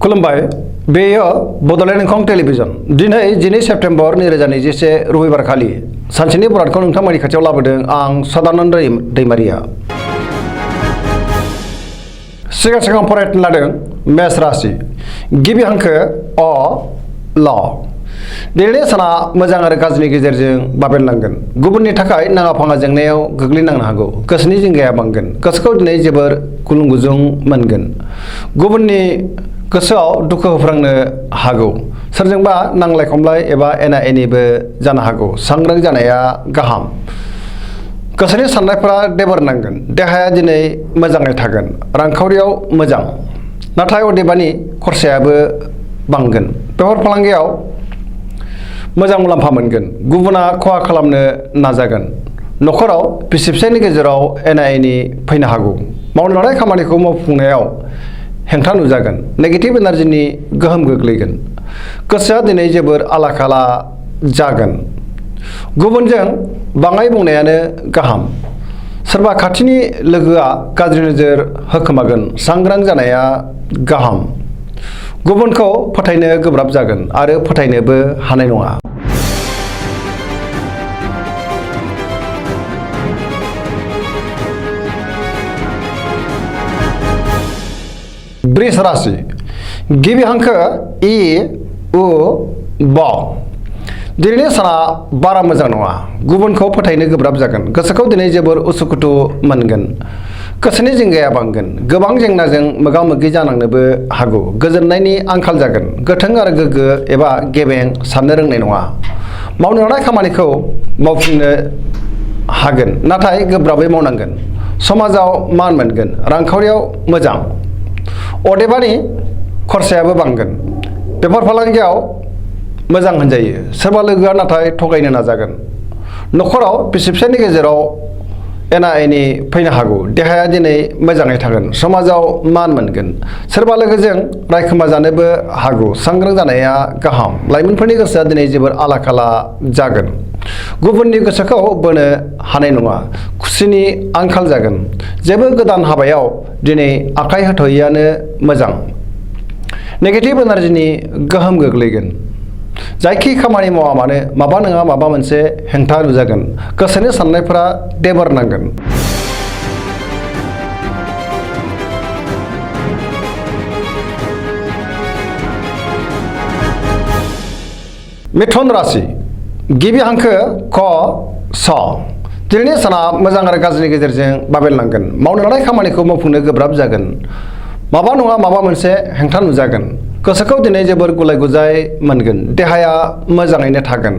खुलुमबाय बेयो बड'लेण्ड इंखं टेलिभिजन दिनै 2 सेप्तेम्बर 2021 रबिबारखालि सानसेनि बरादखौ नोंथांमोननि खाथियाव लाबोदों आं सदानन्द दैमारिया। सिगां फरायनो लादों मेष राशि गिबि हांखो अ ल। दिनैनि साना मोजां आरो गाज्रिनि गेजेरजों बाबेनलांगोन। गुबुननि थाखाय नाङा फाङा जेंनायाव गोग्लैनांनो हागौ। गोसोनि जिंगाया बांगोन। गोसोखौ दिनै जोबोर गुलुं गुजुं मोनगोन। गुबुननि गोसोआव दुखु होफ्रांनो हागौ। सोरजोंबा नांलाय खमलाय एबा एना एनिबो जानो हागौ। सांग्रां जानाया गाहाम। गोसोनि साननायफोरा देबर नांगोन। देहाया दिनै मोजाङै थागोन। रांखावरियाव मोजां नाथाय अदेबानि खरसायाबो बांगोन। बेफार फालांगियाव मोजां मुलाम्फा मोनगोन। गुबुना खहा खालामनो नाजागोन। न'खराव बिसि फिसायनि गेजेराव एना एनि फैनो हागौ। मावनो लानाय खामानिखौ मावफुंनायाव हेंथा नुजागोन। नेगेटिभ एनार्जिनि गोहोम गोग्लैगोन। गोसोआ दिनै जोबोर आला खाला जागोन। गुबुनजों बाङाय बुंनायानो गाहाम। सोरबा खाथिनि लोगोआ गाज्रि नोजोर होखोमागोन। सांग्रां जानाया गाहाम। गुबुनखौ फोथायनो गोब्राब जागोन आरो फोथायनोबो हानाय नङा। वृष राशि गिबि हांखो इ उ ब। दिनैनि साना बारा मोजां नङा। गुबुनखौ फोथायनो गोब्राब जागोन। गोसोखौ दिनै जोबोर उसुखुथु मोनगोन। गोसोनि जिंगाया बांगोन। गोबां जेंनाजों मोगा मोगि जानांनोबो हागौ। गोजोननायनि आंखाल जागोन। गोथों आरो गोग्गो एबा गेबें साननो रोंनाय नङा। मावनो लानाय खामानिखौ मावफुंनो हागोन नाथाय गोब्राबै मावनांगोन। समाजाव मान मोनगोन। रांखावरियाव मोजां अदेबानि खरसायाबो बांगोन। बेफार फालांगियाव मोजां होनजायो। सोरबा लोगोआ नाथाय थगायनो नाजागोन। न'खराव बिसि फिसायनि गेजेराव एना एनि फैनो हागौ। देहाया दिनै मोजाङै थागोन। समाजाव मान मोनगोन। सोरबा लोगोजों रायखोमा जानोबो हागौ। सांग्रां जानाया गाहाम। लाइमोनफोरनि गोसोआ दिनै जोबोर आला खाला जागोन। गुबुननि गोसोखौ बोनो हानाय नङा। खुसिनि आंखाल जागोन। जेबो गोदान हाबायाव दिनै आखाइ होथ'यैआनो मोजां। नेगेटिभ एनार्जिनि गोहोम गोग्लैगोन। जायखि खामानि मावा मानो माबा नङा माबा मोनसे हेंथा नुजागोन। गोसोनि साननायफोरा देबर नांगोन। मिथुन राशि गिबि हांखो क स। दिनैनि साना मोजां आरो गाज्रिनि गेजेरजों बाबेनलांगोन। मावनो लानाय खामानिखौ मावफुंनो गोब्राब जागोन। माबा नङा माबा मोनसे हेंथा नुजागोन। गोसोखौ दिनै जोबोर गुलाय गुजाय मोनगोन। देहाया मोजाङैनो थागोन।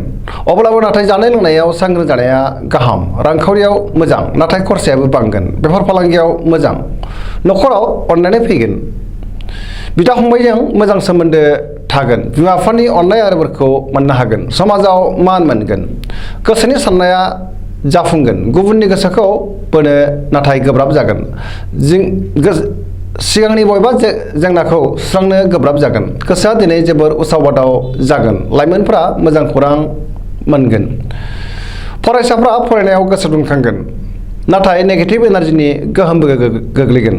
अब्लाबो नाथाय जानाय लोंनायाव सांग्रां जानाया गाहाम। रांखावरियाव मोजां नाथाय खरसायाबो बांगोन। बेफार फालांगियाव मोजां। न'खराव अननानै फैगोन। बिदा फंबायजों मोजां सोमोन्दो थागोन। बिमा बिफानि अननाय आरो बोरखौ मोननो हागोन। समाजाव मान मोनगोन। गोसोनि साननाया जाफुंगोन। गुबुननि गोसोखौ बोनो नाथाय गोब्राब जागोन। सिगांनि बबेबा जेंनाखौ सुस्रांनो गोब्राब जागोन। गोसोआ दिनै जोबोर उसाव बादाव जागोन। लाइमोनफोरा मोजां खौरां मोनगोन। फरायसाफ्रा फरायनायाव गोसो दुंखांगोन नाथाय नेगेटिभ एनार्जिनि गोहोमबो गोग्लैगोन।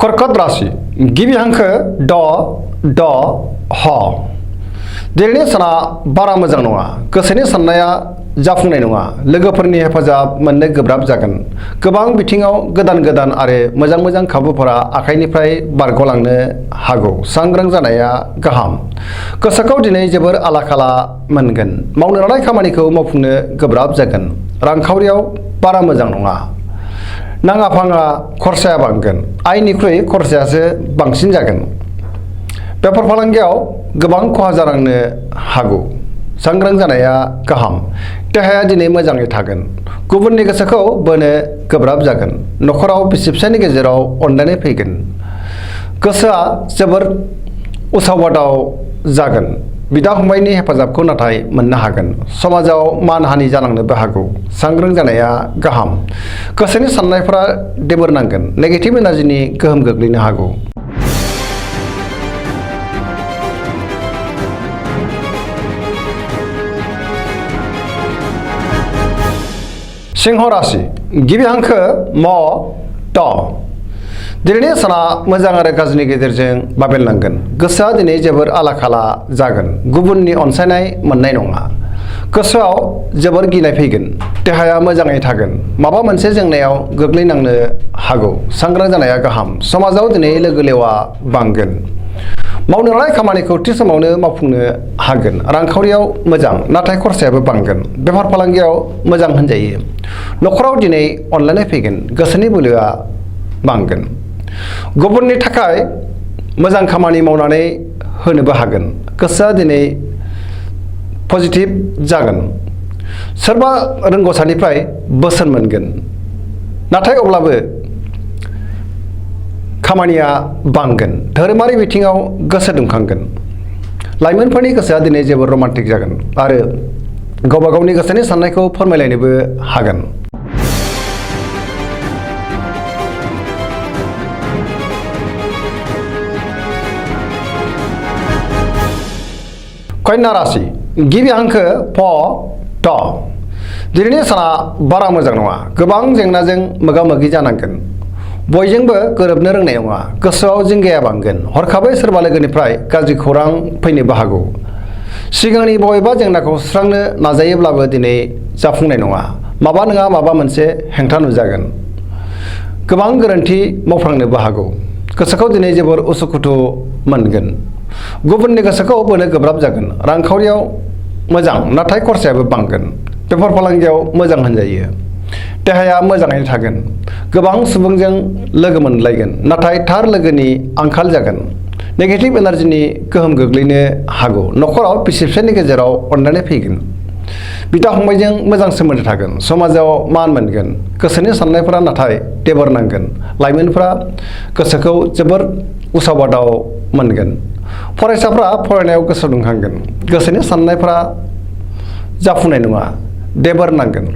कर्कट राशि गिबि हांखो ड ड ह। दिनैनि साना बारा मोजां नङा। गोसोनि साननाया जाफुंनाय नङा। लोगोफोरनि हेफाजाब मोननो गोब्राब जागोन। गोबां बिथिङाव गोदान आरो मोजां खाबुफोरा आखाइनिफ्राय बारग'लांनो हागौ। सांग्रां जानाया गाहाम। गोसोखौ दिनै जोबोर आला खाला मोनगोन। मावनो लानाय खामानिखौ मावफुंनो गोब्राब जागोन। रांखावरियाव बारा मोजां नङा। नाङा फाङा खरसाया बांगोन। आयनिख्रुइ खरसायासो बांसिन जागोन। बेफार फालांगियाव गोबां खहा जानांनो हागौ। सांग्रां जानाया गाहाम। देहाया दिनै मोजाङै थागोन। गुबुननि गोसोखौ बोनो गोब्राब जागोन। न'खराव बिसि फिसायनि गेजेराव अनलायनाय फैगोन। गोसोआ जोबोर उसाव बादाव जागोन। बिदा फंबायनि हेफाजाबखौ नाथाय मोननो हागोन। समाजाव मान हानि जानांनोबो हागौ। सांग्रां जानाया गाहाम। गोसोनि साननायफोरा देबर नांगोन। नेगेटिभ एनार्जिनि गोहोम गोग्लैनो हागौ। सिंह राशि गिबि हांखो म ट दिनैनि साना मोजां आरो गाज्रिनि गेजेरजों बाबेनलांगोन गोसोआ दिनै जोबोर आला खाला जागोन गुबुननि अनसायनाय मोननाय नङा गोसोआव जोबोर गिनाय फैगोन देहाया मोजाङै थागोन माबा मोनसे जेंनायाव गोग्लैनांनो हागौ सांग्रां जानाया गाहाम समाजाव दिनै लोगो लेवा बांगोन मावनो लानाय खामानिखौ थि समावनो मावफुंनो हागोन रांखावरियाव मोजां नाथाय खरसायाबो बांगोन बेफार फालांगियाव मोजां होनजायो न'खराव दिनै अनलायनाय फैगोन गोसोनि बोलोआ बांगोन गुबुननि थाखाय मोजां खामानि मावनानै होनोबो हागोन गोसोआ दिनै पजिटिभ जागोन सोरबा रोंग'सानिफ्राय बोसोन मोनगोन नाथाय अब्लाबो खामानिया बांगोन धोरोमारि बिथिङाव गोसो दुंखांगोन लाइमोनफोरनि गोसोआ दिनै जोबोर रमान्टिक जागोन आरो गावबा गावनि गोसोनि साननायखौ फोरमायलायनोबो हागोन कन्या राशि गिबि हांखो प ट दिनैनि साना बारा मोजां नङा गोबां जेंनाजों मोगा मोगि जानांगोन बयजोंबो गोरोबनो रोंनाय नङा गोसोआव जिंगाया बांगोन हरखाबै सोरबा लोगोनिफ्राय गाज्रि खौरां फैनोबो हागौ सिगांनि बबेबा जेंनाखौ सुस्रांनो नाजायोब्लाबो दिनै जाफुंनाय नङा माबा नङा माबा मोनसे हेंथा नुजागोन गोबां गोरोन्थि मावफ्लांनोबो हागौ गोसोखौ दिनै जोबोर उसुखुथु मोनगोन गुबुननि गोसोखौ बोनो गोब्राब जागोन रांखावरियाव मोजां नाथाय खरसायाबो बांगोन बेफार फालांगियाव मोजां होनजायो देहाया मोजाङैनो थागोन गोबां सुबुंजों लोगो मोनलायगोन नाथाय थार लोगोनि आंखाल जागोन नेगेटिभ एनार्जिनि गोहोम गोग्लैनो हागौ न'खराव बिसि फिसायनि गेजेराव अनलायनाय फैगोन बिदा फंबायजों मोजां सोमोन्दो थागोन समाजाव मान मोनगोन गोसोनि साननायफोरा नाथाय देबर नांगोन लाइमोनफ्रा गोसोखौ जोबोर उसाव बादाव मोनगोन फरायसाफ्रा फरायनायाव गोसो दुंखांगोन गोसोनि साननायफ्रा जाफुंनाय नङा देबर नांगोन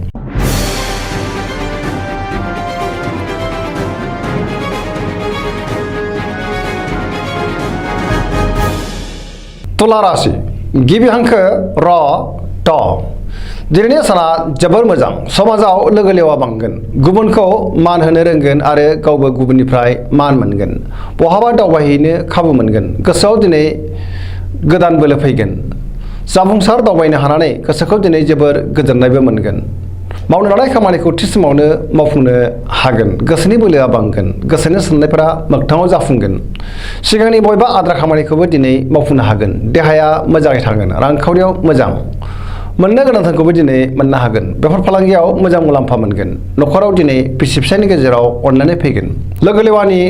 तुला राशि गिबि हांखो र ट दिनैनि साना जोबोर मोजां समाजाव लोगो लेवा बांगोन गुबुनखौ मान होनो रोंगोन आरो गावबो गुबुननिफ्राय मान मोनगोन बहाबा दावबायहैनो खाबु मोनगोन गोसोआव दिनै गोदान बोलो फैगोन जाफुंसार दावबायनो हानानै गोसोखौ दिनै जोबोर गोजोननायबो मोनगोन मावनो लानाय खामानिखौ थि समावनो मावफुंनो हागोन गोसोनि बोलोआ बांगोन गोसोनि साननायफोरा मोगथाङाव जाफुंगोन सिगांनि बबेबा आद्रा खामानिखौबो दिनै मावफुंनो हागोन देहाया मोजाङै थागोन रांखावरियाव मोजां मोननो गोनांथारखौबो दिनै मोननो हागोन बेफार फालांगियाव मोजां मुलाम्फा मोनगोन न'खराव दिनै बिसि फिसायनि गेजेराव अनलायनाय फैगोन लोगो लेवानि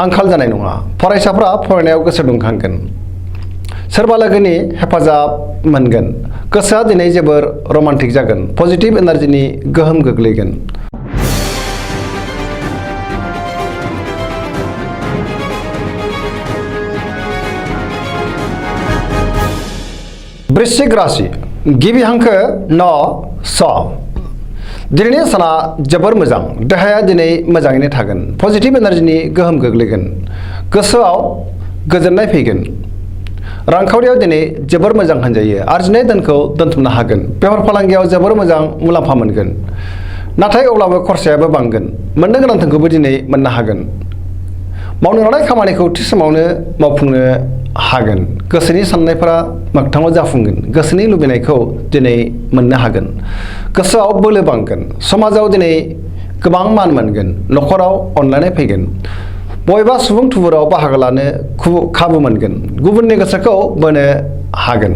आंखाल जानाय नङा फरायसाफ्रा फरायनायाव गोसो दुंखांगोन सोरबा लोगोनि हेफाजाब मोनगोन गोसोआ दिनै जोबोर रमान्टिक जागोन पजिटिभ एनार्जिनि गोहोम गोग्लैगोन वृश्चिक राशि गिबि हांखो न स दिनैनि साना जोबोर मोजां देहाया दिनै मोजाङैनो थागोन पजिटिभ एनार्जिनि गोहोम गोग्लैगोन गोसोआव गोजोननाय फैगोन रांखावरियाव दिनै जोबोर मोजां होनजायो आरजिनाय धोनखौ दोनथुमनो हागोन बेफार फालांगियाव जोबोर मोजां मुलाम्फा मोनगोन नाथाय अब्लाबो खरसायाबो बांगोन मोननो गोनां धोनखौबो दिनै मोननो हागोन मावनो लानाय खामानिखौ थि समावनो मावफुंनो हागोन गोसोनि साननायफोरा मोगथाङाव जाफुंगोन गोसोनि लुबैनायखौ दिनै मोननो हागोन गोसोआव बोलो बांगोन समाजाव दिनै गोबां मान मोनगोन न'खराव अनलायनाय फैगोन बबेबा सुबुं थुबुराव बाहागो लानो खाबु मोनगोन गुबुननि गोसोखौ बोनो हागोन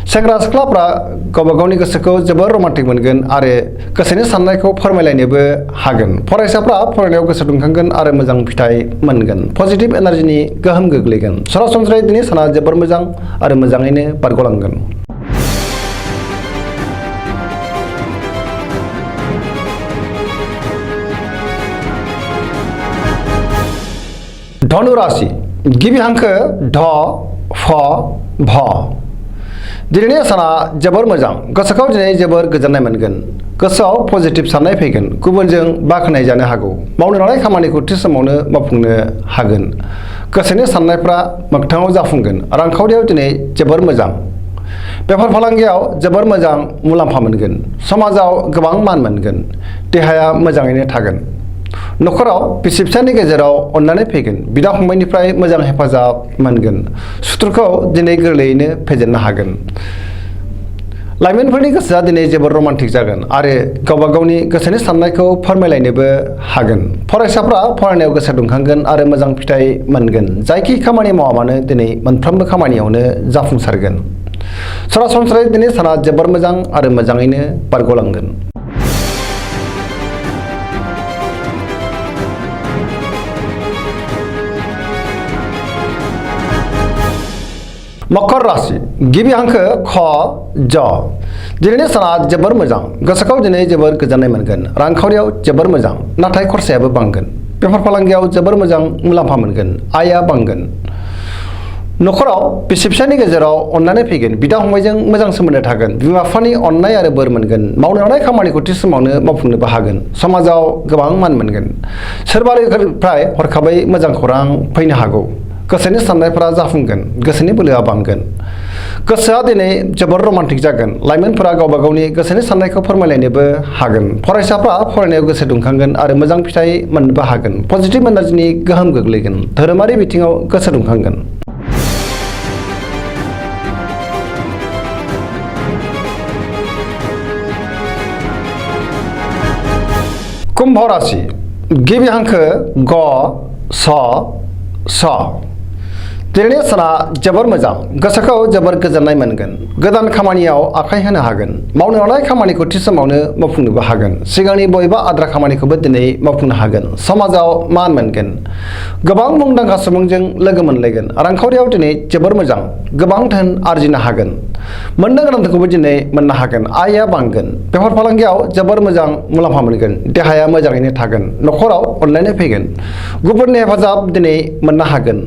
सेंग्रा सिख्लाफ्रा गावबा गावनि गोसोखौ जोबोर रमान्टिक मोनगोन आरो गोसोनि साननायखौ फोरमायलायनोबो हागोन फरायसाफ्रा फरायनायाव गोसो दुंखांगोन आरो मोजां फिथाइ मोनगोन पजिटिभ एनार्जिनि गोहोम गोग्लैगोन सरासनस्रायै दिनै साना जोबोर मोजां आरो मोजाङैनो बारग'लांगोन धनु राशि गिबि हांखो ढ फ भ दिनैनि साना जोबोर मोजां गोसोखौ दिनै जोबोर गोजोननाय मोनगोन गोसोआव पजिटिभ साननाय फैगोन गुबुनजों बाख्नाय जानो हागौ मावनो लानाय खामानिखौ थि समावनो मावफुंनो हागोन गोसोनि साननायफ्रा मोगथाङाव जाफुंगोन रांखावरियाव दिनै जोबोर मोजां बेफार फालांगियाव जोबोर मोजां मुलाम्फा मोनगोन। समाजाव गोबां मान मोनगोन। देहाया मोजाङैनो थागोन। न'खराव बिसि फिसायनि गेजेराव अननानै फैगोन। बिदा फंबायनिफ्राय मोजां हेफाजाब मोनगोन। सुथुरखौ दिनै गोरलैयैनो फेजेननो हागोन। लाइमोनफोरनि गोसोआ दिनै जोबोर रमान्टिक जागोन आरो गावबा गावनि गोसोनि साननायखौ फोरमायलायनोबो हागोन। फरायसाफ्रा फरायनायाव गोसो दुंखांगोन आरो मोजां फिथाइ मोनगोन। जायखि खामानि मावा मानो दिनै मोनफ्रोमबो खामानियावनो जाफुंसारगोन। सरासनस्रायै दिनै साना जोबोर मोजां आरो मोजाङैनो बारग'लांगोन। मकर राशि गिबि हांखो ख ज दिनैनि साना जोबोर मोजां। गोसोखौ दिनै जोबोर गोजोननाय मोनगोन। रांखावरियाव जोबोर मोजां नाथाय खरसायाबो बांगोन। बेफार फालांगियाव जोबोर मोजां मुलाम्फा मोनगोन। आयआ बांगोन। न'खराव बिसि फिसायनि गेजेराव अननानै फैगोन। बिदा फंबायजों मोजां सोमोन्दो थागोन। बिमा बिफानि अननाय आरो बोर मोनगोन। मावनो लानाय खामानिखौ थि समावनो मावफुंनोबो हागोन। समाजाव गोबां मान मोनगोन। सोरबा लोगोनिफ्राय हरखाबै मोजां खौरां फैनो हागौ। गोसोनि साननायफोरा जाफुंगोन। गोसोनि बोलोआ बांगोन। गोसोआ दिनै जोबोर रमान्टिक जागोन। लाइमोनफोरा गावबा गावनि गोसोनि साननायखौ फोरमायलायनोबो हागोन। फरायसाफ्रा फरायनायाव गोसो दुंखांगोन आरो मोजां फिथाइ मोननोबो हागोन। पजिटिभ एनार्जिनि गोहोम गोग्लैगोन। धोरोमारि बिथिङाव गोसो दुंखांगोन। कुम्भ राशि गिबि हांखो ग स स दिनैनि साना जोबोर मोजां। गोसोखौ जोबोर गोजोननाय मोनगोन। गोदान खामानियाव आखाइ होनो हागोन। मावनो लानाय खामानिखौ थि समावनो मावफुंनोबो हागोन। सिगांनि बबेबा आद्रा खामानिखौबो दिनै मावफुंनो हागोन। समाजाव मान मोनगोन। गोबां मुंदांखा सुबुंजों लोगो मोनलायगोन। रांखावरियाव दिनै जोबोर मोजां। गोबां धोन आरजिनो हागोन। मोननो गोनां धोनखौबो दिनै मोननो हागोन। आयआ बांगोन। बेफार फालांगियाव जोबोर मोजां मुलाम्फा मोनगोन। देहाया मोजाङैनो थागोन। न'खराव अनलायनाय फैगोन। गुबुननि हेफाजाब दिनै मोननो हागोन।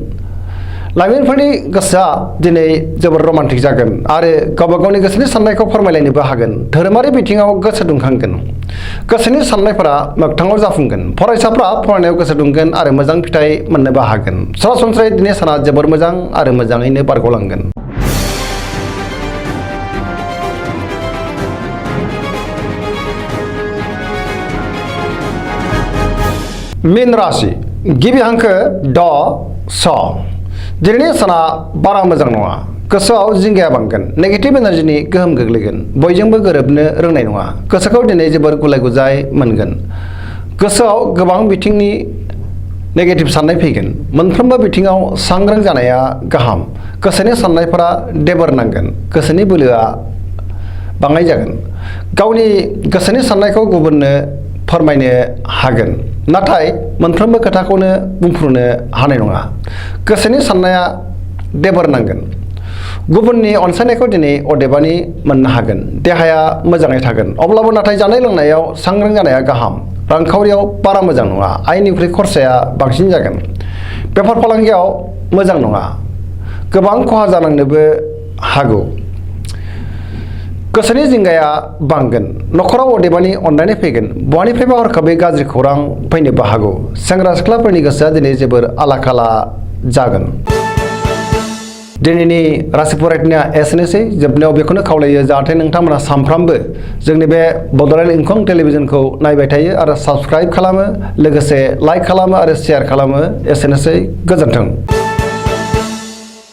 लाइमोनफोरनि गोसोआ दिनै जोबोर रमान्टिक जागोन आरो गावबा गावनि गोसोनि साननायखौ फोरमायलायनोबो हागोन। धोरोमारि बिथिङाव गोसो दुंखांगोन। गोसोनि साननायफोरा मोगथाङाव जाफुंगोन। फरायसाफ्रा फरायनायाव गोसो दुंगोन आरो मोजां फिथाइ मोननोबो हागोन। सरासनस्रायै दिनै साना जोबोर मोजां आरो मोजाङैनो बारग'लांगोन। मीन राशि गिबि हांखो ड स दिनैनि साना बारा मोजां नङा। गोसोआव जिंगाया बांगोन। नेगेटिभ एनार्जिनि गोहोम गोग्लैगोन। बयजोंबो गोरोबनो रोंनाय नङा। गोसोखौ दिनै जोबोर गुलाय गुजाय मोनगोन। गोसोआव गोबां बिथिंनि नेगेटिभ साननाय फैगोन। मोनफ्रोमबो बिथिङाव सांग्रां जानाया गाहाम। गोसोनि साननायफोरा देबोर नांगोन। गोसोनि बोलोआ बाङाय जागोन। गावनि गोसोनि साननायखौ गुबुननो फोरमायनो हागोन नाथाय मोनफ्रोमबो खोथाखौनो बुंफ्रुनो हानाय नङा। गोसोनि साननाया देबोर नांगोन। गुबुननि अनसायनायखौ दिनै अदेबानि मोननो हागोन। देहाया मोजाङै थागोन। अब्लाबो नाथाय जानाय लोंनायाव सांग्रां जानाया गाहाम। रांखावरियाव बारा मोजां नङा। आयनिख्रुइ खरसाया बांसिन जागोन। बेफार फालांगियाव मोजां नङा। गोबां खहा जानांनोबो हागौ। गोसोनि जिंगाया बांगोन। न'खराव अदेबानि अननानै फैगोन। बहानिफ्रायबा हरखाबै गाज्रि खौरां फैनोबो हागौ। सेंग्रा सिख्लाफोरनि गोसोआ दिनै जोबोर आला खाला जागोन। दिनैनि राशि फरायनाया एसेनोसै। जोबनायाव बेखौनो खावलायो जाहाथे नोंथांमोना सानफ्रामबो जोंनि बे बड'लेण्ड इंखं टेलिभिजनखौ नायबाय थायो आरो साबस्क्राइब खालामो लोगोसे लाइक खालामो आरो शेयार खालामो। एसेनोसै। गोजोन्थों।